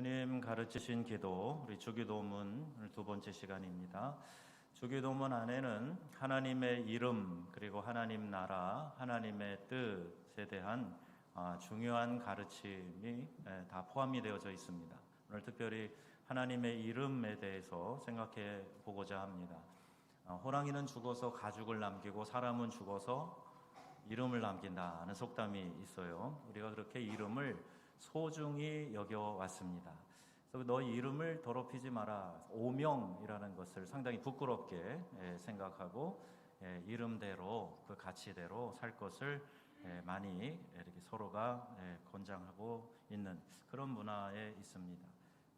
주님 가르치신 기도, 우리 주기도문 두 번째 시간입니다. 주기도문 안에는 하나님의 이름, 그리고 하나님 나라, 하나님의 뜻에 대한 중요한 가르침이 다 포함이 되어져 있습니다. 오늘 특별히 하나님의 이름에 대해서 생각해 보고자 합니다. 호랑이는 죽어서 가죽을 남기고 사람은 죽어서 이름을 남긴다는 속담이 있어요. 우리가 그렇게 이름을 소중히 여겨왔습니다. 그래서 너희 이름을 더럽히지 마라. 오명이라는 것을 상당히 부끄럽게 생각하고 이름대로 그 가치대로 살 것을 많이 이렇게 서로가 권장하고 있는 그런 문화에 있습니다.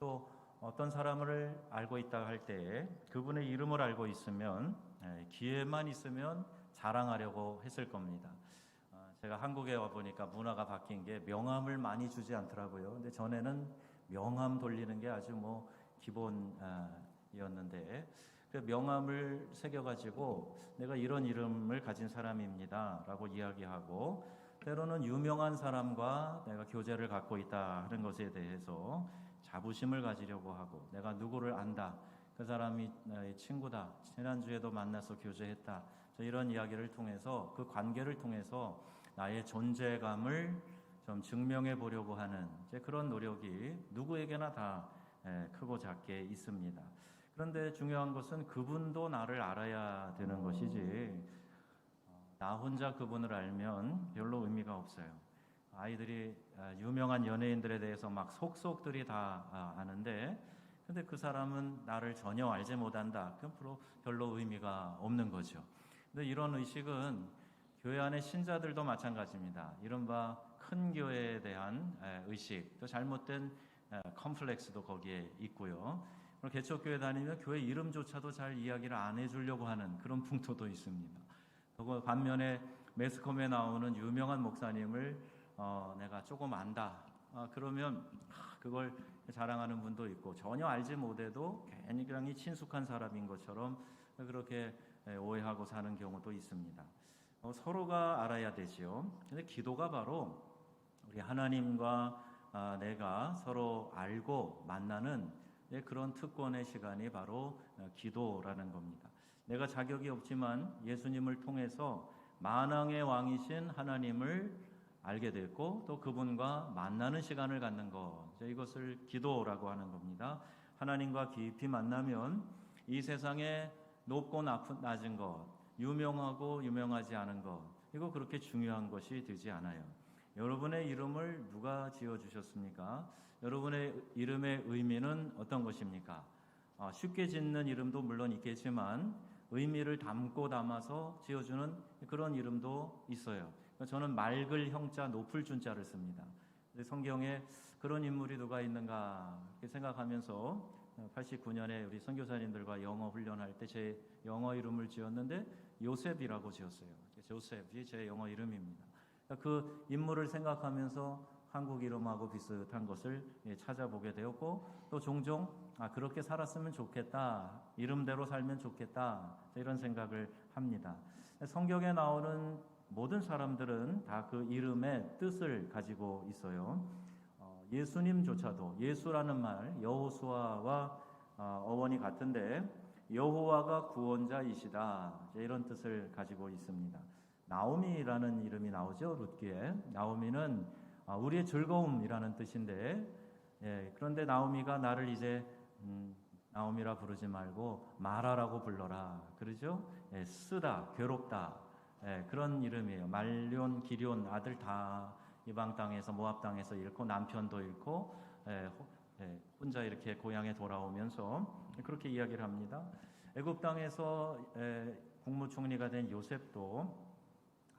또 어떤 사람을 알고 있다 할 때에 그분의 이름을 알고 있으면 기회만 있으면 자랑하려고 했을 겁니다. 제가 한국에 와 보니까 문화가 바뀐 게 명함을 많이 주지 않더라고요. 근데 전에는 명함 돌리는 게 아주 기본이었는데 그 명함을 새겨가지고 내가 이런 이름을 가진 사람입니다라고 이야기하고 때로는 유명한 사람과 내가 교제를 갖고 있다 하는 것에 대해서 자부심을 가지려고 하고 내가 누구를 안다. 그 사람이 나의 친구다. 지난주에도 만나서 교제했다. 이런 이야기를 통해서 그 관계를 통해서 나의 존재감을 좀 증명해 보려고 하는 그런 노력이 누구에게나 다 크고 작게 있습니다. 그런데 중요한 것은 그분도 나를 알아야 되는 것이지 나 혼자 그분을 알면 별로 의미가 없어요. 아이들이 유명한 연예인들에 대해서 막 속속들이 다 아는데 근데 그 사람은 나를 전혀 알지 못한다. 그럼 별로 의미가 없는 거죠. 근데 이런 의식은 교회 안의 신자들도 마찬가지입니다. 이른바 큰 교회에 대한 의식, 또 잘못된 컴플렉스도 거기에 있고요. 개척교회 다니면 교회 이름조차도 잘 이야기를 안 해주려고 하는 그런 풍토도 있습니다. 반면에 매스컴에 나오는 유명한 목사님을 내가 조금 안다. 그러면 그걸 자랑하는 분도 있고 전혀 알지 못해도 굉장히 친숙한 사람인 것처럼 그렇게 오해하고 사는 경우도 있습니다. 서로가 알아야 되지요. 근데 기도가 바로 우리 하나님과 내가 서로 알고 만나는 그런 특권의 시간이 바로 기도라는 겁니다. 내가 자격이 없지만 예수님을 통해서 만왕의 왕이신 하나님을 알게 됐고 또 그분과 만나는 시간을 갖는 것, 이것을 기도라고 하는 겁니다. 하나님과 깊이 만나면 이 세상에 높고 낮은 것, 유명하고 유명하지 않은 것, 이거 그렇게 중요한 것이 되지 않아요. 여러분의 이름을 누가 지어주셨습니까? 여러분의 이름의 의미는 어떤 것입니까? 쉽게 짓는 이름도 물론 있겠지만 의미를 담고 담아서 지어주는 그런 이름도 있어요. 저는 맑을 형자 높을 준자를 씁니다. 성경에 그런 인물이 누가 있는가 이렇게 생각하면서 89년에 우리 선교사님들과 영어 훈련할 때 제 영어 이름을 지었는데 요셉이라고 지었어요. 조셉이 제 영어 이름입니다. 그 인물을 생각하면서 한국 이름하고 비슷한 것을 찾아보게 되었고 또 종종 그렇게 살았으면 좋겠다. 이름대로 살면 좋겠다. 이런 생각을 합니다. 성경에 나오는 모든 사람들은 다 그 이름의 뜻을 가지고 있어요. 예수님조차도 예수라는 말 여호수아와 어원이 같은데 여호와가 구원자이시다. 이런 뜻을 가지고 있습니다. 나오미라는 이름이 나오죠. 룻기에. 나오미는 우리의 즐거움이라는 뜻인데 그런데 나오미가 나를 이제 나오미라 부르지 말고 마라라고 불러라. 그러죠? 쓰다, 괴롭다. 그런 이름이에요. 말륜, 기륜 아들 다 이방 땅에서 모압 땅에서 잃고 남편도 잃고 혼자 이렇게 고향에 돌아오면서 그렇게 이야기를 합니다. 애굽 땅에서 국무총리가 된 요셉도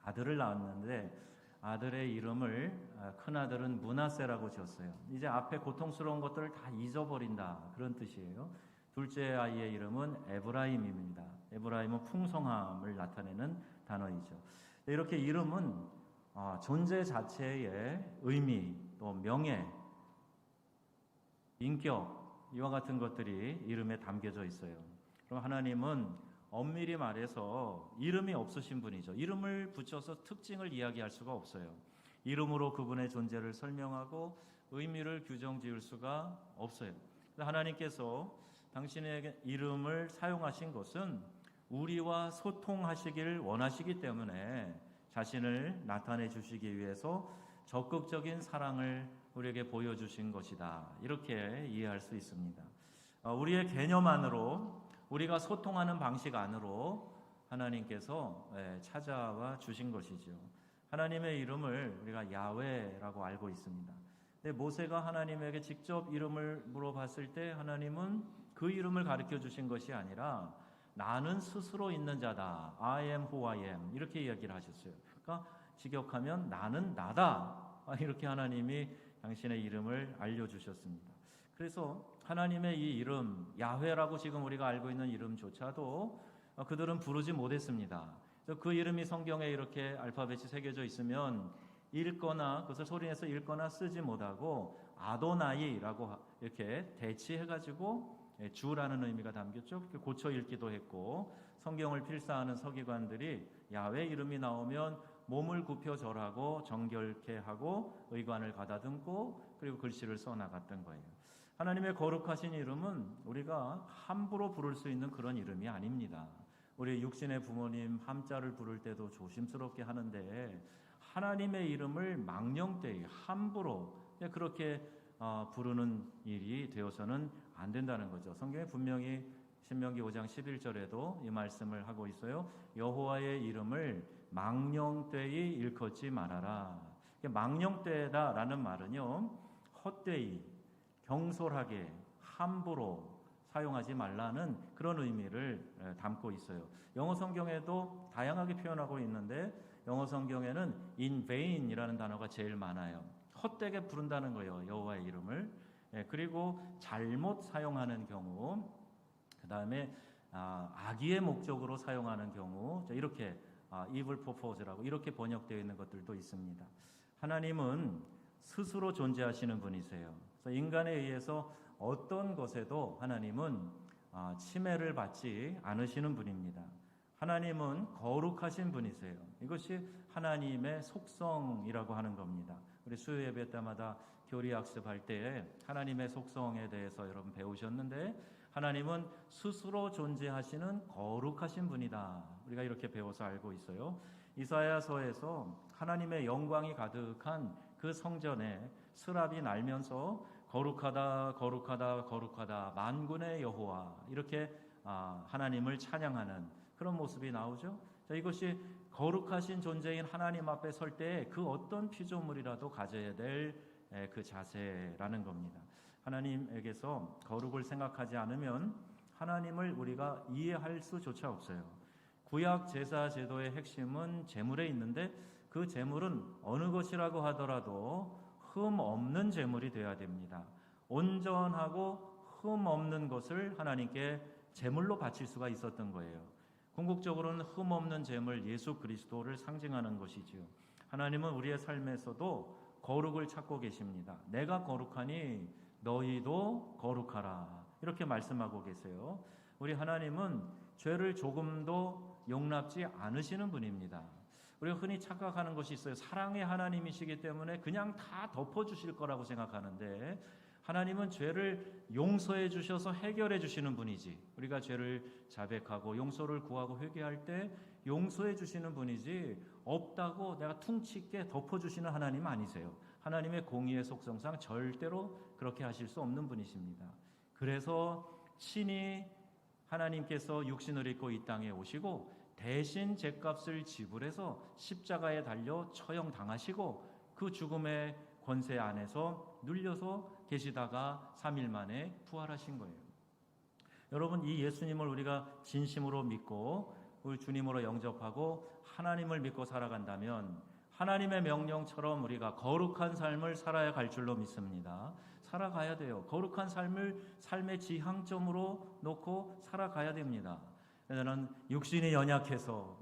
아들을 낳았는데 아들의 이름을 큰아들은 므낫세라고 지었어요. 이제 앞에 고통스러운 것들을 다 잊어버린다 그런 뜻이에요. 둘째 아이의 이름은 에브라임입니다. 에브라임은 풍성함을 나타내는 단어이죠. 이렇게 이름은 존재 자체의 의미, 또 명예, 인격 이와 같은 것들이 이름에 담겨져 있어요. 그럼 하나님은 엄밀히 말해서 이름이 없으신 분이죠. 이름을 붙여서 특징을 이야기할 수가 없어요. 이름으로 그분의 존재를 설명하고 의미를 규정 지을 수가 없어요. 하나님께서 당신의 이름을 사용하신 것은 우리와 소통하시길 원하시기 때문에 자신을 나타내 주시기 위해서 적극적인 사랑을 우리에게 보여주신 것이다. 이렇게 이해할 수 있습니다. 우리의 개념 안으로, 우리가 소통하는 방식 안으로 하나님께서 찾아와 주신 것이죠. 하나님의 이름을 우리가 야훼라고 알고 있습니다. 근데 모세가 하나님에게 직접 이름을 물어봤을 때 하나님은 그 이름을 가르쳐 주신 것이 아니라 나는 스스로 있는 자다. I am who I am. 이렇게 이야기를 하셨어요. 그러니까 직역하면 나는 나다. 이렇게 하나님이 당신의 이름을 알려주셨습니다. 그래서 하나님의 이 이름, 야훼라고 지금 우리가 알고 있는 이름조차도 그들은 부르지 못했습니다. 그 이름이 성경에 이렇게 알파벳이 새겨져 있으면 읽거나 그것을 소리내서 읽거나 쓰지 못하고 아도나이라고 이렇게 대치해가지고 주라는 의미가 담겼죠. 고쳐 읽기도 했고 성경을 필사하는 서기관들이 야훼 이름이 나오면 몸을 굽혀 절하고 정결케 하고 의관을 가다듬고 그리고 글씨를 써나갔던 거예요. 하나님의 거룩하신 이름은 우리가 함부로 부를 수 있는 그런 이름이 아닙니다. 우리 육신의 부모님 함자를 부를 때도 조심스럽게 하는데 하나님의 이름을 망령되이 함부로 그렇게 부르는 일이 되어서는 안 된다는 거죠. 성경에 분명히 신명기 5장 11절에도 이 말씀을 하고 있어요. 여호와의 이름을 망령되이 일컫지 말아라. 망령되다라는 말은요, 헛되이, 경솔하게, 함부로 사용하지 말라는 그런 의미를 담고 있어요. 영어 성경에도 다양하게 표현하고 있는데 영어 성경에는 in vain이라는 단어가 제일 많아요. 헛되게 부른다는 거예요, 여호와의 이름을. 그리고 잘못 사용하는 경우, 그 다음에 악의의 목적으로 사용하는 경우, 이렇게 evil purpose라고 이렇게 번역되어 있는 것들도 있습니다. 하나님은 스스로 존재하시는 분이세요. 그래서 인간에 의해서 어떤 것에도 하나님은 침해를 받지 않으시는 분입니다. 하나님은 거룩하신 분이세요. 이것이 하나님의 속성이라고 하는 겁니다. 우리 수요 예배 때마다 교리 학습할 때 하나님의 속성에 대해서 여러분 배우셨는데 하나님은 스스로 존재하시는 거룩하신 분이다. 우리가 이렇게 배워서 알고 있어요. 이사야서에서 하나님의 영광이 가득한 그 성전에 스랍이 날면서 거룩하다 거룩하다 거룩하다 만군의 여호와 이렇게 하나님을 찬양하는 그런 모습이 나오죠. 자, 이것이 거룩하신 존재인 하나님 앞에 설 때 그 어떤 피조물이라도 가져야 될 그 자세라는 겁니다. 하나님에게서 거룩을 생각하지 않으면 하나님을 우리가 이해할 수조차 없어요. 구약 제사 제도의 핵심은 제물에 있는데 그 제물은 어느 것이라고 하더라도 흠 없는 제물이 되어야 됩니다. 온전하고 흠 없는 것을 하나님께 제물로 바칠 수가 있었던 거예요. 궁극적으로는 흠 없는 제물 예수 그리스도를 상징하는 것이지요. 하나님은 우리의 삶에서도 거룩을 찾고 계십니다. 내가 거룩하니 너희도 거룩하라. 이렇게 말씀하고 계세요. 우리 하나님은 죄를 조금도 용납지 않으시는 분입니다. 우리가 흔히 착각하는 것이 있어요. 사랑의 하나님이시기 때문에 그냥 다 덮어주실 거라고 생각하는데 하나님은 죄를 용서해 주셔서 해결해 주시는 분이지 우리가 죄를 자백하고 용서를 구하고 회개할 때 용서해 주시는 분이지 없다고 내가 퉁치게 덮어주시는 하나님 아니세요. 하나님의 공의의 속성상 절대로 그렇게 하실 수 없는 분이십니다. 그래서 친히 하나님께서 육신을 입고 이 땅에 오시고 대신 죗값을 지불해서 십자가에 달려 처형당하시고 그 죽음의 권세 안에서 눌려서 계시다가 3일 만에 부활하신 거예요. 여러분, 이 예수님을 우리가 진심으로 믿고 우리 주님으로 영접하고 하나님을 믿고 살아간다면 하나님의 명령처럼 우리가 거룩한 삶을 살아야 갈 줄로 믿습니다. 살아가야 돼요. 거룩한 삶을 삶의 지향점으로 놓고 살아가야 됩니다. 저는 육신이 연약해서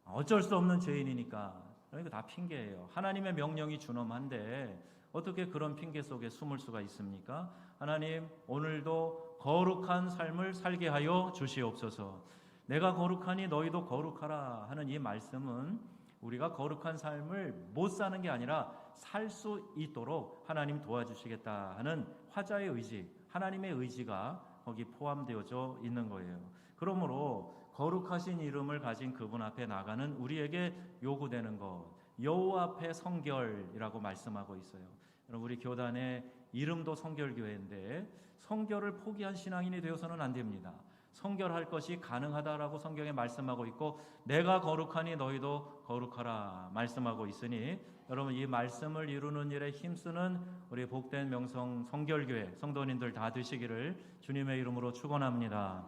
어쩔 수 없는 죄인이니까 이거 다 핑계예요. 하나님의 명령이 준엄한데 어떻게 그런 핑계 속에 숨을 수가 있습니까? 하나님, 오늘도 거룩한 삶을 살게 하여 주시옵소서. 내가 거룩하니 너희도 거룩하라 하는 이 말씀은 우리가 거룩한 삶을 못 사는 게 아니라 살 수 있도록 하나님 도와주시겠다 하는 화자의 의지, 하나님의 의지가 거기 포함되어져 있는 거예요. 그러므로 거룩하신 이름을 가진 그분 앞에 나가는 우리에게 요구되는 것, 여호와 앞에 성결이라고 말씀하고 있어요. 여러분, 우리 교단의 이름도 성결교회인데 성결을 포기한 신앙인이 되어서는 안 됩니다. 성결할 것이 가능하다라고 성경에 말씀하고 있고 내가 거룩하니 너희도 거룩하라 말씀하고 있으니 여러분, 이 말씀을 이루는 일에 힘쓰는 우리 복된 명성 성결교회 성도님들 다 되시기를 주님의 이름으로 축원합니다.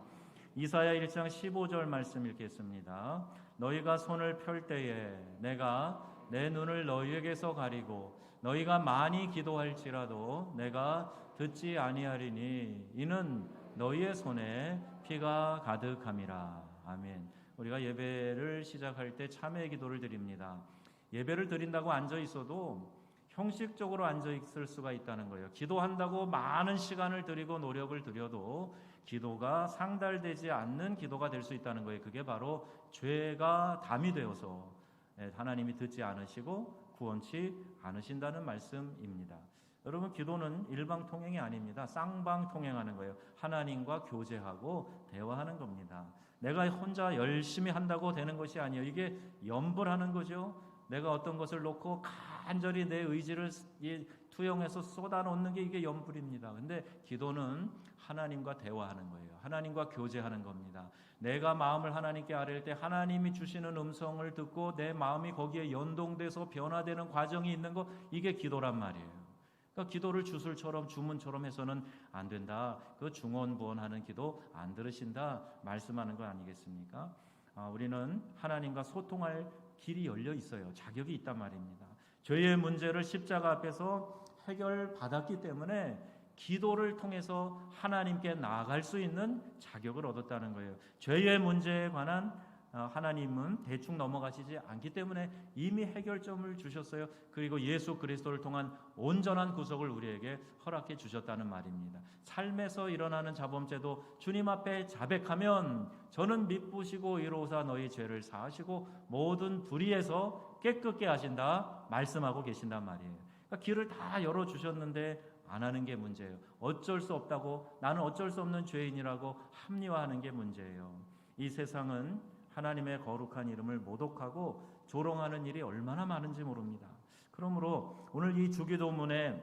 이사야 1장 15절 말씀 읽겠습니다. 너희가 손을 펼 때에 내가 내 눈을 너희에게서 가리고 너희가 많이 기도할지라도 내가 듣지 아니하리니 이는 너희의 손에 피가 가득함이라. 아멘. 우리가 예배를 시작할 때 참회 기도를 드립니다. 예배를 드린다고 앉아 있어도 형식적으로 앉아 있을 수가 있다는 거예요. 기도한다고 많은 시간을 들이고 노력을 들여도 기도가 상달되지 않는 기도가 될 수 있다는 거예요. 그게 바로 죄가 담이 되어서 하나님이 듣지 않으시고 구원치 않으신다는 말씀입니다. 여러분, 기도는 일방통행이 아닙니다. 쌍방통행하는 거예요. 하나님과 교제하고 대화하는 겁니다. 내가 혼자 열심히 한다고 되는 것이 아니에요. 이게 염불하는 거죠. 내가 어떤 것을 놓고 간절히 내 의지를 투영해서 쏟아놓는 게 이게 염불입니다. 근데 기도는 하나님과 대화하는 거예요. 하나님과 교제하는 겁니다. 내가 마음을 하나님께 아뢰일 때 하나님이 주시는 음성을 듣고 내 마음이 거기에 연동돼서 변화되는 과정이 있는 거, 이게 기도란 말이에요. 그러니까 기도를 주술처럼 주문처럼 해서는 안 된다. 그 중언부언하는 기도 안 들으신다 말씀하는 거 아니겠습니까? 우리는 하나님과 소통할 길이 열려 있어요. 자격이 있단 말입니다. 죄의 문제를 십자가 앞에서 해결받았기 때문에 기도를 통해서 하나님께 나아갈 수 있는 자격을 얻었다는 거예요. 죄의 문제에 관한 하나님은 대충 넘어가시지 않기 때문에 이미 해결점을 주셨어요. 그리고 예수 그리스도를 통한 온전한 구속을 우리에게 허락해 주셨다는 말입니다. 삶에서 일어나는 자범죄도 주님 앞에 자백하면 저는 미쁘시고 이로사 너희 죄를 사하시고 모든 불의에서 깨끗게 하신다 말씀하고 계신단 말이에요. 그러니까 길을 다 열어주셨는데 안 하는 게 문제예요. 어쩔 수 없다고, 나는 어쩔 수 없는 죄인이라고 합리화하는 게 문제예요. 이 세상은 하나님의 거룩한 이름을 모독하고 조롱하는 일이 얼마나 많은지 모릅니다. 그러므로 오늘 이 주기도문의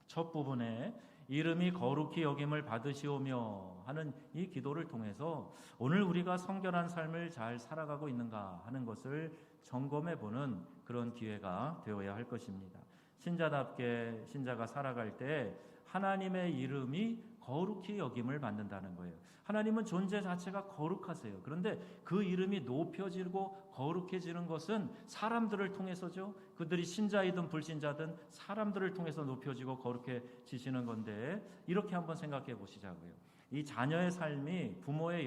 첫 부분에 이름이 거룩히 여김을 받으시오며 하는 이 기도를 통해서 오늘 우리가 성결한 삶을 잘 살아가고 있는가 하는 것을 점검해보는 그런 기회가 되어야 할 것입니다. 신자답게 신자가 살아갈 때 하나님의 이름이 거룩히 여김을 받는다는 거예요. 하나님은 존재 자체가 거룩하세요. 그런데 그 이름이 높여지고 거룩해지는 것은 사람들을 통해서죠. 그들이 신자이든 불신자든 사람들을 통해서 높여지고 거룩해지시는 건데, 이렇게 한번 생각해 보시자고요. 이 자녀의 삶이 부모의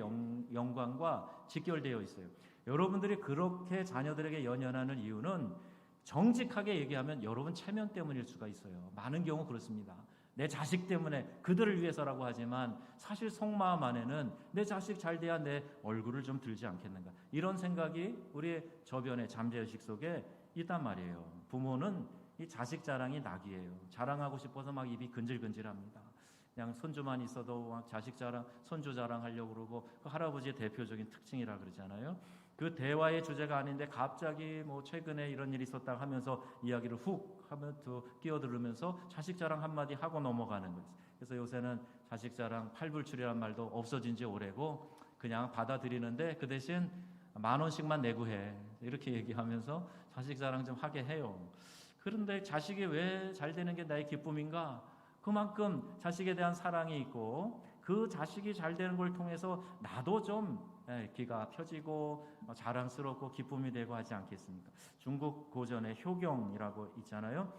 영광과 직결되어 있어요. 여러분들이 그렇게 자녀들에게 연연하는 이유는 정직하게 얘기하면 여러분 체면 때문일 수가 있어요. 많은 경우 그렇습니다. 내 자식 때문에, 그들을 위해서라고 하지만 사실 속마음 안에는 내 자식 잘 돼야 내 얼굴을 좀 들지 않겠는가, 이런 생각이 우리의 저변의 잠재의식 속에 있단 말이에요. 부모는 이 자식 자랑이 낙이에요. 자랑하고 싶어서 막 입이 근질근질합니다. 그냥 손주만 있어도 막 자식 자랑, 손주 자랑하려고 그러고, 그 할아버지의 대표적인 특징이라 그러잖아요. 그 대화의 주제가 아닌데 갑자기 뭐 최근에 이런 일이 있었다 하면서 이야기를 훅 하면 또 끼어들으면서 자식 자랑 한마디 하고 넘어가는 거예요. 그래서 요새는 자식 자랑 팔불출이란 말도 없어진 지 오래고 그냥 받아들이는데 그 대신 10,000원씩만 내고 해, 이렇게 얘기하면서 자식 자랑 좀 하게 해요. 그런데 자식이 왜 잘 되는 게 나의 기쁨인가? 그만큼 자식에 대한 사랑이 있고 그 자식이 잘 되는 걸 통해서 나도 좀 기가 펴지고 자랑스럽고 기쁨이 되고 하지 않겠습니까? 중국 고전에 효경이라고 있잖아요.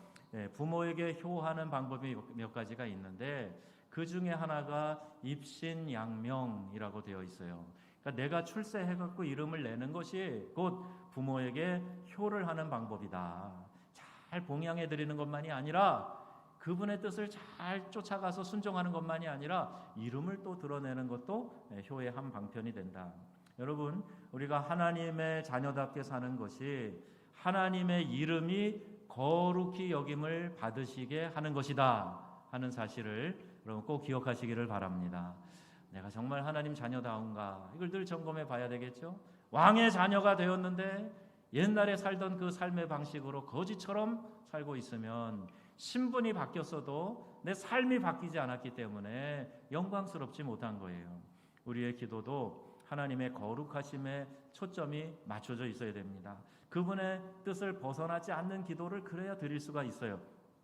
부모에게 효하는 방법이 몇 가지가 있는데 그 중에 하나가 입신양명이라고 되어 있어요. 그러니까 내가 출세해갖고 이름을 내는 것이 곧 부모에게 효를 하는 방법이다. 잘 봉양해 드리는 것만이 아니라 그분의 뜻을 잘 쫓아가서 순종하는 것만이 아니라 이름을 또 드러내는 것도 효의 한 방편이 된다. 여러분, 우리가 하나님의 자녀답게 사는 것이 하나님의 이름이 거룩히 여김을 받으시게 하는 것이다 하는 사실을 여러분 꼭 기억하시기를 바랍니다. 내가 정말 하나님 자녀다운가, 이걸 늘 점검해 봐야 되겠죠. 왕의 자녀가 되었는데 옛날에 살던 그 삶의 방식으로 거지처럼 살고 있으면 신분이 바뀌었어도 내 삶이 바뀌지 않았기 때문에 영광스럽지 못한 거예요. 우리의 기도도 하나님의 거룩하심에 초점이 맞춰져 있어야 됩니다. 그분의 뜻을 벗어나지 않는 기도를 그래야 드릴 수가 있어요.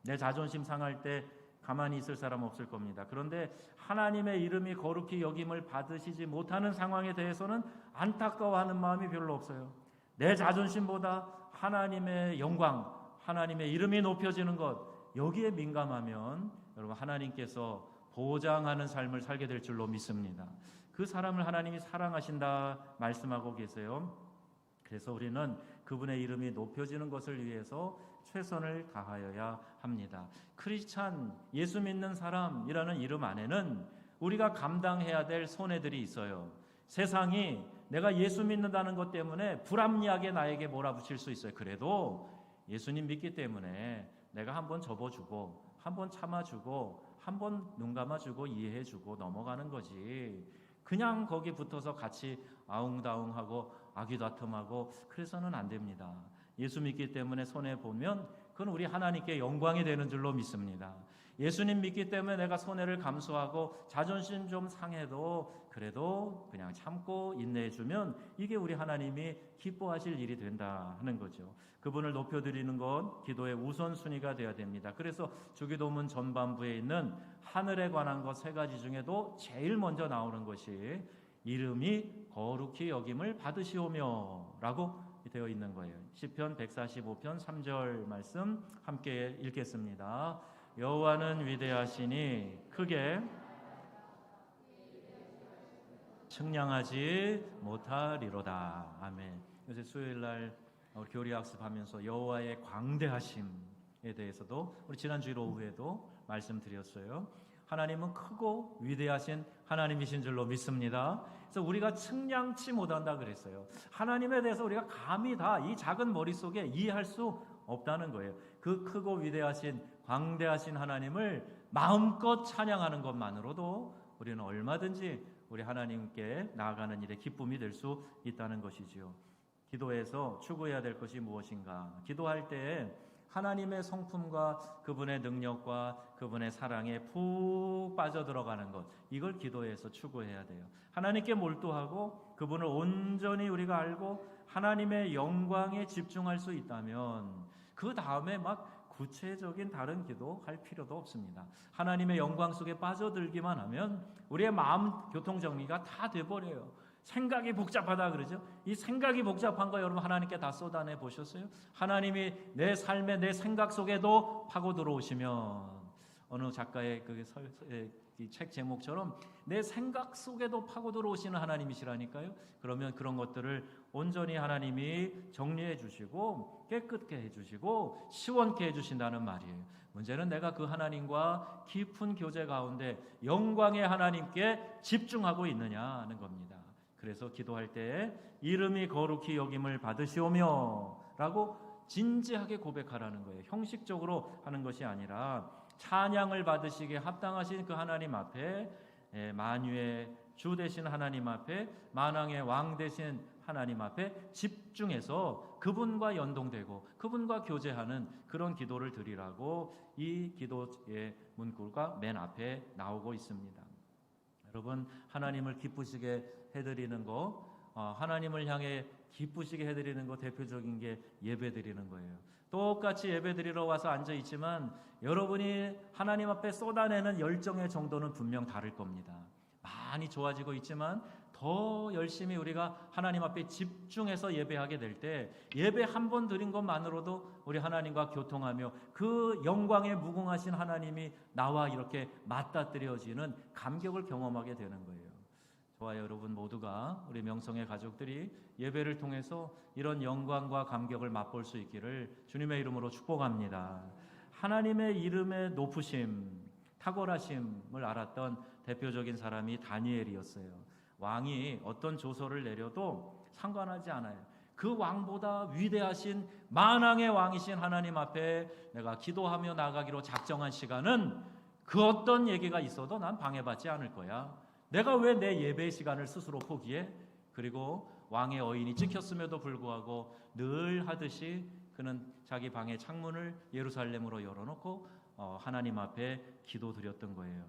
내 자존심 상할 때 가만히 있을 사람 없을 겁니다. 그런데 하나님의 이름이 거룩히 여김을 받으시지 못하는 상황에 대해서는 안타까워하는 마음이 별로 없어요. 내 자존심보다 하나님의 영광, 하나님의 이름이 높여지는 것, 여기에 민감하면 여러분 하나님께서 보장하는 삶을 살게 될 줄로 믿습니다. 그 사람을 하나님이 사랑하신다 말씀하고 계세요. 그래서 우리는 그분의 이름이 높여지는 것을 위해서 최선을 다하여야 합니다. 크리스찬, 예수 믿는 사람이라는 이름 안에는 우리가 감당해야 될 손해들이 있어요. 세상이 내가 예수 믿는다는 것 때문에 불합리하게 나에게 몰아붙일 수 있어요. 그래도 예수님 믿기 때문에 내가 한번 접어주고, 한번 참아주고, 한번 눈 감아주고 이해해주고 넘어가는 거지. 그냥 거기 붙어서 같이 아웅다웅하고 아귀다툼하고 그래서는 안 됩니다. 예수 믿기 때문에 손해보면 그건 우리 하나님께 영광이 되는 줄로 믿습니다. 예수님 믿기 때문에 내가 손해를 감수하고 자존심 좀 상해도 그래도 그냥 참고 인내해주면 이게 우리 하나님이 기뻐하실 일이 된다 하는 거죠. 그분을 높여드리는 건 기도의 우선순위가 되어야 됩니다. 그래서 주기도문 전반부에 있는 하늘에 관한 것 3가지 중에도 제일 먼저 나오는 것이 이름이 거룩히 여김을 받으시오며 라고 되어 있는 거예요. 시편 145편 3절 말씀 함께 읽겠습니다. 여호와는 위대하시니 크게 측량하지 못하리로다. 아멘. 요새 수요일날 교리 학습하면서 여호와의 광대하심에 대해서도 우리 지난 주일 오후에도 말씀드렸어요. 하나님은 크고 위대하신 하나님이신 줄로 믿습니다. 그래서 우리가 측량치 못한다 그랬어요. 하나님에 대해서 우리가 감히 다 이 작은 머릿속에 이해할 수 없다는 거예요. 그 크고 위대하신 광대하신 하나님을 마음껏 찬양하는 것만으로도 우리는 얼마든지 우리 하나님께 나아가는 일에 기쁨이 될 수 있다는 것이지요. 기도에서 추구해야 될 것이 무엇인가? 기도할 때 하나님의 성품과 그분의 능력과 그분의 사랑에 푹 빠져들어가는 것, 이걸 기도에서 추구해야 돼요. 하나님께 몰두하고 그분을 온전히 우리가 알고 하나님의 영광에 집중할 수 있다면 그 다음에 막 구체적인 다른 기도 할 필요도 없습니다. 하나님의 영광 속에 빠져들기만 하면 우리의 마음 교통정리가 다 돼버려요. 생각이 복잡하다 그러죠. 이 생각이 복잡한 거 여러분 하나님께 다 쏟아내 보셨어요? 하나님이 내 삶의 내 생각 속에도 파고 들어오시면 어느 작가의 이 책 제목처럼 내 생각 속에도 파고 들어오시는 하나님이시라니까요. 그러면 그런 것들을 온전히 하나님이 정리해 주시고 깨끗게 해주시고 시원케 해주신다는 말이에요. 문제는 내가 그 하나님과 깊은 교제 가운데 영광의 하나님께 집중하고 있느냐 하는 겁니다. 그래서 기도할 때 이름이 거룩히 여김을 받으시오며 라고 진지하게 고백하라는 거예요. 형식적으로 하는 것이 아니라 찬양을 받으시기에 합당하신 그 하나님 앞에, 만유의 주 되신 하나님 앞에, 만왕의 왕 되신 하나님 앞에 집중해서 그분과 연동되고 그분과 교제하는 그런 기도를 드리라고 이 기도의 문구가 맨 앞에 나오고 있습니다. 여러분, 하나님을 기쁘시게 해드리는 거, 하나님을 향해 기쁘시게 해드리는 거 대표적인 게 예배 드리는 거예요. 똑같이 예배 드리러 와서 앉아 있지만 여러분이 하나님 앞에 쏟아내는 열정의 정도는 분명 다를 겁니다. 많이 좋아지고 있지만 더 열심히 우리가 하나님 앞에 집중해서 예배하게 될 때 예배 한 번 드린 것만으로도 우리 하나님과 교통하며 그 영광에 무궁하신 하나님이 나와 이렇게 맞닥뜨려지는 감격을 경험하게 되는 거예요. 저와 여러분 모두가 우리 명성의 가족들이 예배를 통해서 이런 영광과 감격을 맛볼 수 있기를 주님의 이름으로 축복합니다. 하나님의 이름의 높으심, 탁월하심을 알았던 대표적인 사람이 다니엘이었어요. 왕이 어떤 조서를 내려도 상관하지 않아요. 그 왕보다 위대하신 만왕의 왕이신 하나님 앞에 내가 기도하며 나가기로 작정한 시간은 그 어떤 얘기가 있어도 난 방해받지 않을 거야. 내가 왜 내 예배의 시간을 스스로 포기해? 그리고 왕의 어인이 찍혔음에도 불구하고 늘 하듯이 그는 자기 방의 창문을 예루살렘으로 열어놓고 하나님 앞에 기도드렸던 거예요.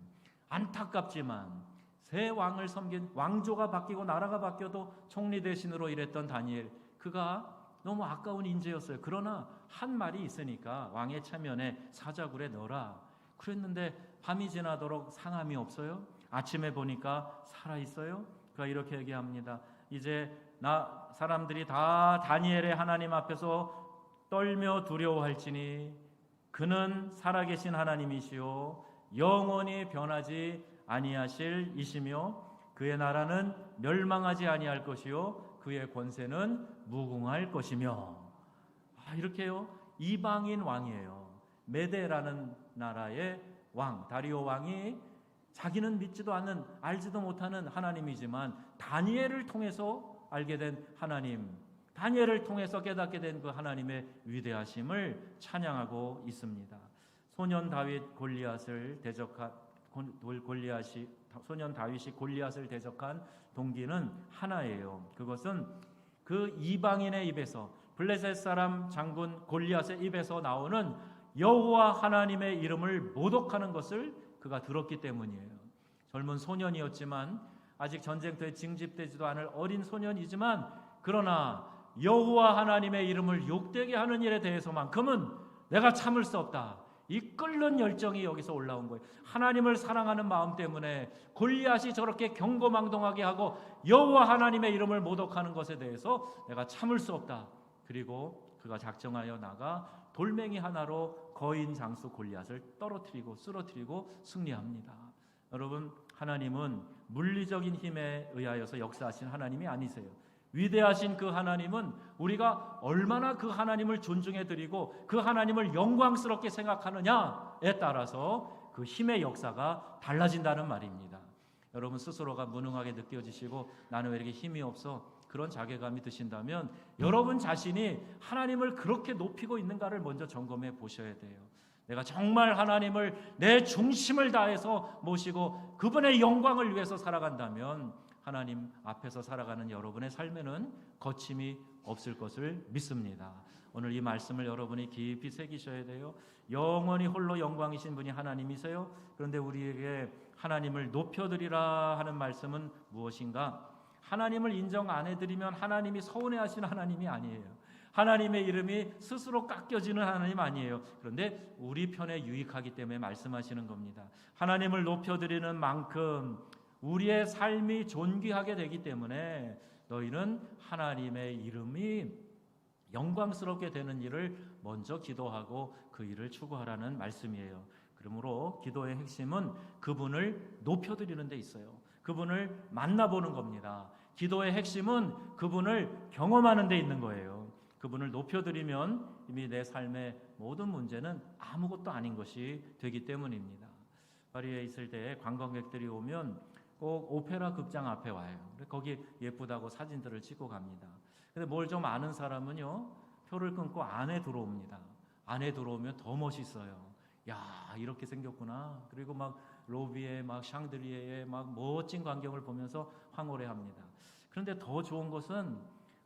안타깝지만 새 왕을 섬긴, 왕조가 바뀌고 나라가 바뀌어도 총리 대신으로 일했던 다니엘, 그가 너무 아까운 인재였어요. 그러나 한 말이 있으니까 왕의 체면에 사자굴에 넣어라 그랬는데 밤이 지나도록 상함이 없어요. 아침에 보니까 살아있어요. 그가 이렇게 얘기합니다. 이제 사람들이 다 다니엘의 하나님 앞에서 떨며 두려워할지니 그는 살아계신 하나님이시요 영원히 변하지 아니하실 이시며 그의 나라는 멸망하지 아니할 것이요 그의 권세는 무궁할 것이며. 이렇게요. 이방인 왕이에요. 메데라는 나라의 왕, 다리오 왕이 자기는 믿지도 않는, 알지도 못하는 하나님이지만 다니엘을 통해서 알게 된 하나님, 다니엘을 통해서 깨닫게 된 그 하나님의 위대하심을 찬양하고 있습니다. 소년 다윗이 골리앗을 대적한 동기는 하나예요. 그것은 그 이방인의 입에서, 블레셋 사람 장군 골리앗의 입에서 나오는 여호와 하나님의 이름을 모독하는 것을 그가 들었기 때문이에요. 젊은 소년이었지만, 아직 전쟁터에 징집되지도 않을 어린 소년이지만, 그러나 여호와 하나님의 이름을 욕되게 하는 일에 대해서만큼은 내가 참을 수 없다. 이 끓는 열정이 여기서 올라온 거예요. 하나님을 사랑하는 마음 때문에 골리앗이 저렇게 경거망동하게 하고 여호와 하나님의 이름을 모독하는 것에 대해서 내가 참을 수 없다. 그리고 그가 작정하여 나가 돌멩이 하나로 거인 장수 골리앗을 떨어뜨리고 쓰러뜨리고 승리합니다. 여러분, 하나님은 물리적인 힘에 의하여서 역사하신 하나님이 아니세요. 위대하신 그 하나님은 우리가 얼마나 그 하나님을 존중해드리고 그 하나님을 영광스럽게 생각하느냐에 따라서 그 힘의 역사가 달라진다는 말입니다. 여러분 스스로가 무능하게 느껴지시고 나는 왜 이렇게 힘이 없어, 그런 자괴감이 드신다면 여러분 자신이 하나님을 그렇게 높이고 있는가를 먼저 점검해 보셔야 돼요. 내가 정말 하나님을 내 중심을 다해서 모시고 그분의 영광을 위해서 살아간다면 하나님 앞에서 살아가는 여러분의 삶에는 거침이 없을 것을 믿습니다. 오늘 이 말씀을 여러분이 깊이 새기셔야 돼요. 영원히 홀로 영광이신 분이 하나님이세요. 그런데 우리에게 하나님을 높여드리라 하는 말씀은 무엇인가? 하나님을 인정 안 해드리면 하나님이 서운해하시는 하나님이 아니에요. 하나님의 이름이 스스로 깎여지는 하나님 아니에요. 그런데 우리 편에 유익하기 때문에 말씀하시는 겁니다. 하나님을 높여드리는 만큼 우리의 삶이 존귀하게 되기 때문에 너희는 하나님의 이름이 영광스럽게 되는 일을 먼저 기도하고 그 일을 추구하라는 말씀이에요. 그러므로 기도의 핵심은 그분을 높여드리는 데 있어요. 그분을 만나보는 겁니다. 기도의 핵심은 그분을 경험하는 데 있는 거예요. 그분을 높여드리면 이미 내 삶의 모든 문제는 아무것도 아닌 것이 되기 때문입니다. 파리에 있을 때 관광객들이 오면 꼭 오페라 극장 앞에 와요. 거기 예쁘다고 사진들을 찍고 갑니다. 근데 뭘 좀 아는 사람은요, 표를 끊고 안에 들어옵니다. 안에 들어오면 더 멋있어요. 야, 이렇게 생겼구나. 그리고 막 로비에 막 샹들리에에 막 멋진 광경을 보면서 황홀해합니다. 그런데 더 좋은 것은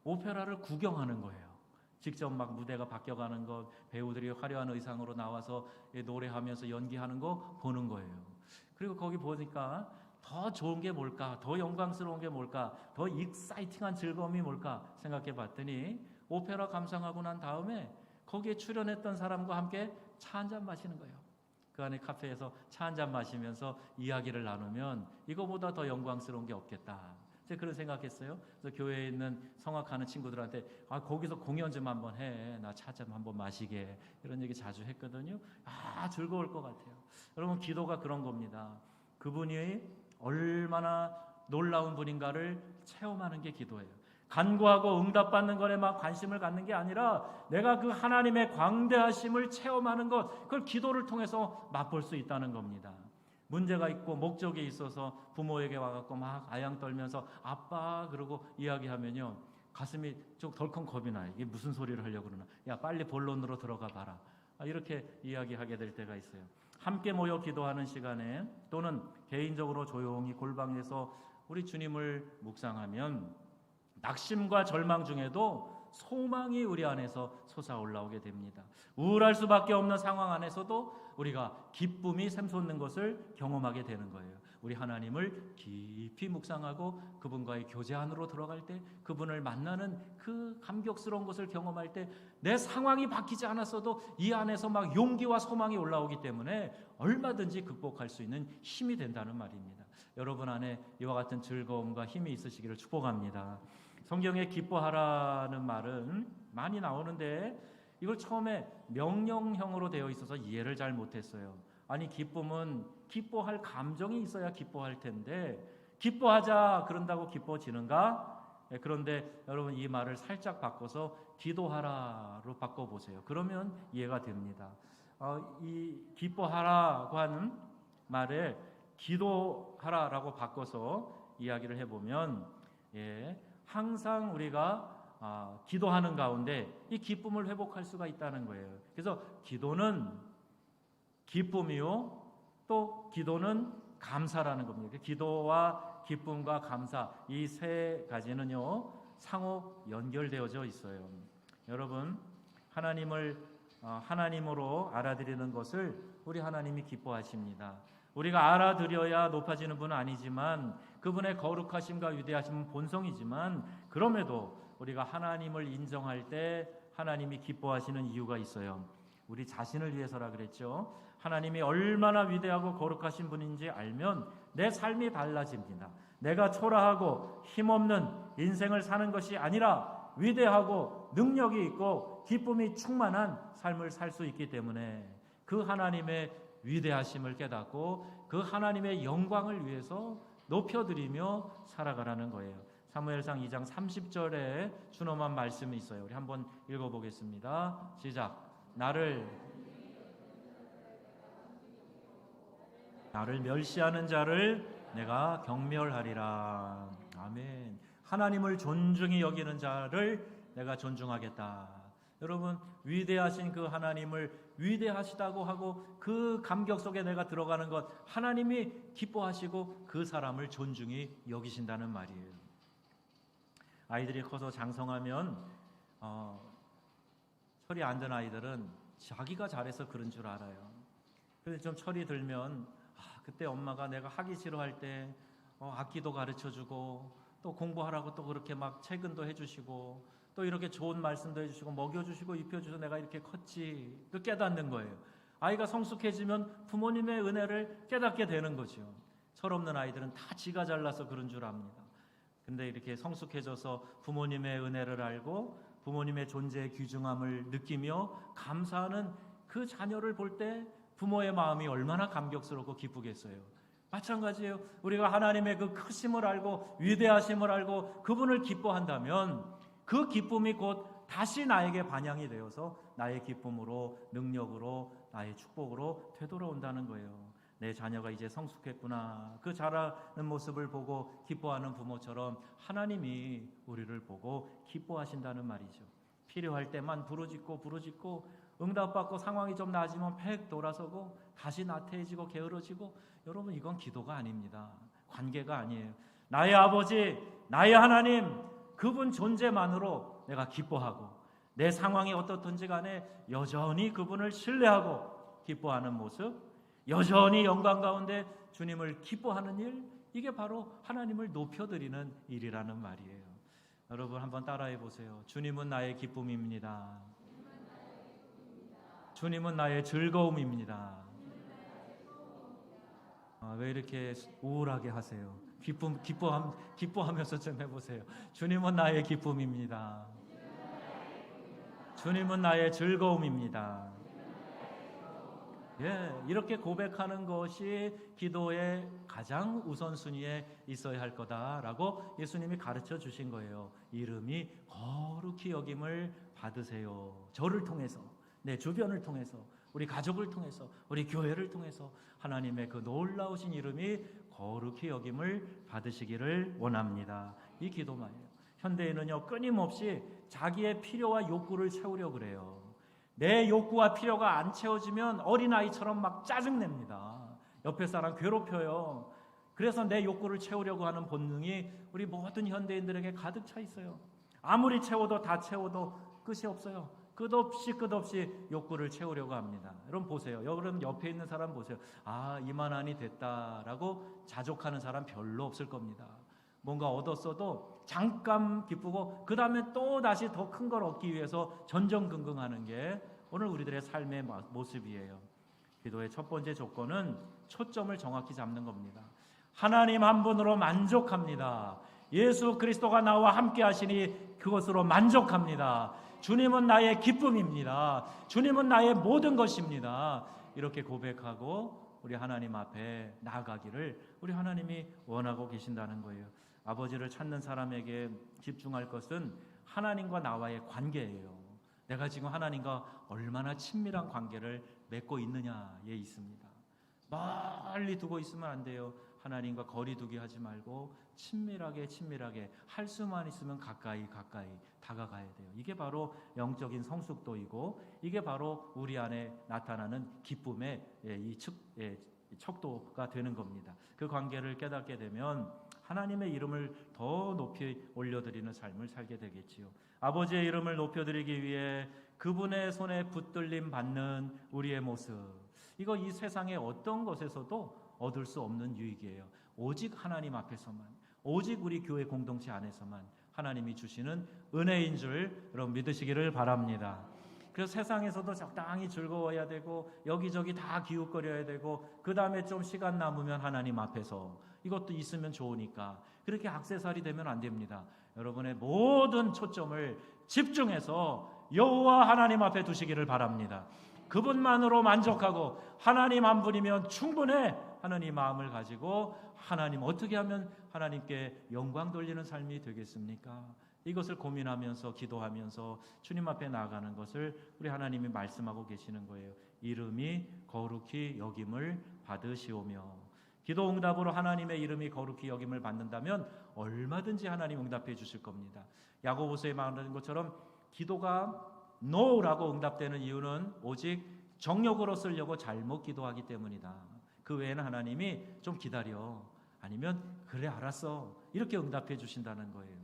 오페라를 구경하는 거예요. 직접 막 무대가 바뀌어가는 것, 배우들이 화려한 의상으로 나와서 노래하면서 연기하는 거 보는 거예요. 그리고 거기 보니까 더 좋은 게 뭘까? 더 영광스러운 게 뭘까? 더 익사이팅한 즐거움이 뭘까? 생각해 봤더니 오페라 감상하고 난 다음에 거기에 출연했던 사람과 함께 차 한잔 마시는 거예요. 그 안에 카페에서 차 한잔 마시면서 이야기를 나누면 이거보다 더 영광스러운 게 없겠다. 제가 그런 생각했어요. 그래서 교회에 있는 성악하는 친구들한테 거기서 공연 좀 한번 해. 나 차 좀 한번 마시게. 이런 얘기 자주 했거든요. 즐거울 것 같아요. 여러분, 기도가 그런 겁니다. 그분이 얼마나 놀라운 분인가를 체험하는 게 기도예요. 간구하고 응답받는 것에 막 관심을 갖는 게 아니라 내가 그 하나님의 광대하심을 체험하는 것, 그걸 기도를 통해서 맛볼 수 있다는 겁니다. 문제가 있고 목적이 있어서 부모에게 와갖고 막 아양 떨면서 아빠 그러고 이야기하면요, 가슴이 좀 덜컹 겁이 나요. 이게 무슨 소리를 하려고 그러나. 야, 빨리 본론으로 들어가 봐라. 이렇게 이야기하게 될 때가 있어요. 함께 모여 기도하는 시간에 또는 개인적으로 조용히 골방에서 우리 주님을 묵상하면 낙심과 절망 중에도 소망이 우리 안에서 솟아올라오게 됩니다. 우울할 수밖에 없는 상황 안에서도 우리가 기쁨이 샘솟는 것을 경험하게 되는 거예요. 우리 하나님을 깊이 묵상하고 그분과의 교제 안으로 들어갈 때, 그분을 만나는 그 감격스러운 것을 경험할 때 내 상황이 바뀌지 않았어도 이 안에서 막 용기와 소망이 올라오기 때문에 얼마든지 극복할 수 있는 힘이 된다는 말입니다. 여러분 안에 이와 같은 즐거움과 힘이 있으시기를 축복합니다. 성경에 기뻐하라는 말은 많이 나오는데 이걸 처음에 명령형으로 되어 있어서 이해를 잘 못했어요. 아니, 기쁨은 기뻐할 감정이 있어야 기뻐할 텐데 기뻐하자 그런다고 기뻐지는가? 그런데 여러분 이 말을 살짝 바꿔서 기도하라로 바꿔보세요. 그러면 이해가 됩니다. 이 기뻐하라고 하는 말을 기도하라라고 바꿔서 이야기를 해보면 항상 우리가 기도하는 가운데 이 기쁨을 회복할 수가 있다는 거예요. 그래서 기도는 기쁨이요, 또 기도는 감사라는 겁니다. 기도와 기쁨과 감사, 이 세 가지는요 상호 연결되어져 있어요. 여러분, 하나님을 하나님으로 알아들이는 것을 우리 하나님이 기뻐하십니다. 우리가 알아들여야 높아지는 분은 아니지만 그분의 거룩하심과 위대하심은 본성이지만, 그럼에도 우리가 하나님을 인정할 때 하나님이 기뻐하시는 이유가 있어요. 우리 자신을 위해서라 그랬죠. 하나님이 얼마나 위대하고 거룩하신 분인지 알면 내 삶이 달라집니다. 내가 초라하고 힘없는 인생을 사는 것이 아니라 위대하고 능력이 있고 기쁨이 충만한 삶을 살 수 있기 때문에 그 하나님의 위대하심을 깨닫고 그 하나님의 영광을 위해서 높여드리며 살아가라는 거예요. 사무엘상 2장 30절에 준엄한 말씀이 있어요. 우리 한번 읽어보겠습니다. 시작. 나를 멸시하는 자를 내가 경멸하리라. 아멘. 하나님을 존중히 여기는 자를 내가 존중하겠다. 여러분, 위대하신 그 하나님을 위대하시다고 하고 그 감격 속에 내가 들어가는 것, 하나님이 기뻐하시고 그 사람을 존중히 여기신다는 말이에요. 아이들이 커서 장성하면 철이 안 든 아이들은 자기가 잘해서 그런 줄 알아요. 그래서 좀 철이 들면 그때 엄마가 내가 하기 싫어할 때 악기도 가르쳐주고 또 공부하라고 또 그렇게 막 체근도 해주시고 또 이렇게 좋은 말씀도 해주시고 먹여주시고 입혀주셔서 내가 이렇게 컸지, 그 깨닫는 거예요. 아이가 성숙해지면 부모님의 은혜를 깨닫게 되는 거죠. 철없는 아이들은 다 지가 잘나서 그런 줄 압니다. 근데 이렇게 성숙해져서 부모님의 은혜를 알고 부모님의 존재의 귀중함을 느끼며 감사하는 그 자녀를 볼 때 부모의 마음이 얼마나 감격스럽고 기쁘겠어요. 마찬가지예요. 우리가 하나님의 그 크심을 알고 위대하심을 알고 그분을 기뻐한다면 그 기쁨이 곧 다시 나에게 반영이 되어서 나의 기쁨으로, 능력으로, 나의 축복으로 되돌아온다는 거예요. 내 자녀가 이제 성숙했구나, 그 자라는 모습을 보고 기뻐하는 부모처럼 하나님이 우리를 보고 기뻐하신다는 말이죠. 필요할 때만 부르짖고 응답받고 상황이 좀 나아지면 팩 돌아서고 다시 나태해지고 게으러지고, 여러분 이건 기도가 아닙니다. 관계가 아니에요. 나의 아버지, 나의 하나님, 그분 존재만으로 내가 기뻐하고 내 상황이 어떻든지 간에 여전히 그분을 신뢰하고 기뻐하는 모습, 여전히 영광 가운데 주님을 기뻐하는 일, 이게 바로 하나님을 높여드리는 일이라는 말이에요. 여러분 한번 따라해 보세요. 주님은 나의 기쁨입니다. 주님은 나의 즐거움입니다. 왜 이렇게 우울하게 하세요? 기뻐하면서 좀 해보세요. 주님은 나의 기쁨입니다. 주님은 나의 즐거움입니다. 이렇게 고백하는 것이 기도의 가장 우선순위에 있어야 할 거다라고 예수님이 가르쳐 주신 거예요. 이름이 거룩히 여김을 받으세요. 저를 통해서, 내 주변을 통해서, 우리 가족을 통해서, 우리 교회를 통해서 하나님의 그 놀라우신 이름이 거룩히 여김을 받으시기를 원합니다. 이 기도만이에요. 현대인은요, 끊임없이 자기의 필요와 욕구를 채우려고 그래요. 내 욕구와 필요가 안 채워지면 어린아이처럼 막 짜증냅니다. 옆에 사람 괴롭혀요. 그래서 내 욕구를 채우려고 하는 본능이 우리 모든 현대인들에게 가득 차 있어요. 아무리 채워도 다 채워도 끝이 없어요. 끝없이 욕구를 채우려고 합니다. 여러분 보세요. 여러분 옆에 있는 사람 보세요. 아, 이만하니 됐다라고 자족하는 사람 별로 없을 겁니다. 뭔가 얻었어도 잠깐 기쁘고 그 다음에 또 다시 더 큰 걸 얻기 위해서 전전긍긍하는 게 오늘 우리들의 삶의 모습이에요. 기도의 첫 번째 조건은 초점을 정확히 잡는 겁니다. 하나님 한 분으로 만족합니다. 예수 그리스도가 나와 함께 하시니 그것으로 만족합니다. 주님은 나의 기쁨입니다. 주님은 나의 모든 것입니다. 이렇게 고백하고 우리 하나님 앞에 나아가기를 우리 하나님이 원하고 계신다는 거예요. 아버지를 찾는 사람에게 집중할 것은 하나님과 나와의 관계예요. 내가 지금 하나님과 얼마나 친밀한 관계를 맺고 있느냐에 있습니다. 멀리 두고 있으면 안 돼요. 하나님과 거리 두기 하지 말고 친밀하게 할 수만 있으면 가까이 다가가야 돼요. 이게 바로 영적인 성숙도이고 이게 바로 우리 안에 나타나는 기쁨의 척도가 되는 겁니다. 그 관계를 깨닫게 되면 하나님의 이름을 더 높이 올려드리는 삶을 살게 되겠지요. 아버지의 이름을 높여드리기 위해 그분의 손에 붙들림 받는 우리의 모습, 이거 이 세상의 어떤 것에서도 얻을 수 없는 유익이에요. 오직 하나님 앞에서만, 오직 우리 교회 공동체 안에서만 하나님이 주시는 은혜인 줄 여러분 믿으시기를 바랍니다. 그래서 세상에서도 적당히 즐거워야 되고 여기저기 다 기웃거려야 되고 그 다음에 좀 시간 남으면 하나님 앞에서 이것도 있으면 좋으니까 그렇게 액세서리 되면 안 됩니다. 여러분의 모든 초점을 집중해서 여호와 하나님 앞에 두시기를 바랍니다. 그분만으로 만족하고 하나님 한 분이면 충분해 하는 이 마음을 가지고 하나님 어떻게 하면 하나님께 영광 돌리는 삶이 되겠습니까? 이것을 고민하면서 기도하면서 주님 앞에 나아가는 것을 우리 하나님이 말씀하고 계시는 거예요. 이름이 거룩히 여김을 받으시오며. 기도 응답으로 하나님의 이름이 거룩히 여김을 받는다면 얼마든지 하나님 응답해 주실 겁니다. 야고보서에 말하는 것처럼 기도가 NO라고 응답되는 이유는 오직 정욕으로 쓰려고 잘못 기도하기 때문이다. 그 외에는 하나님이 좀 기다려, 아니면 그래 알았어 이렇게 응답해 주신다는 거예요.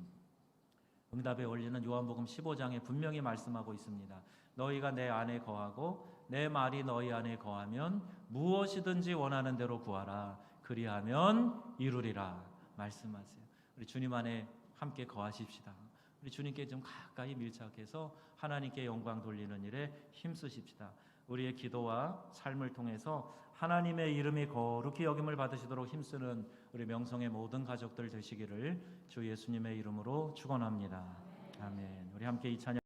응답의 원리는 요한복음 15장에 분명히 말씀하고 있습니다. 너희가 내 안에 거하고 내 말이 너희 안에 거하면 무엇이든지 원하는 대로 구하라. 그리하면 이루리라 말씀하세요. 우리 주님 안에 함께 거하십시다. 우리 주님께 좀 가까이 밀착해서 하나님께 영광 돌리는 일에 힘쓰십시다. 우리의 기도와 삶을 통해서 하나님의 이름이 거룩히 여김을 받으시도록 힘쓰는 우리 명성의 모든 가족들 되시기를 주 예수님의 이름으로 축원합니다. 아멘. 우리 함께 이 찬양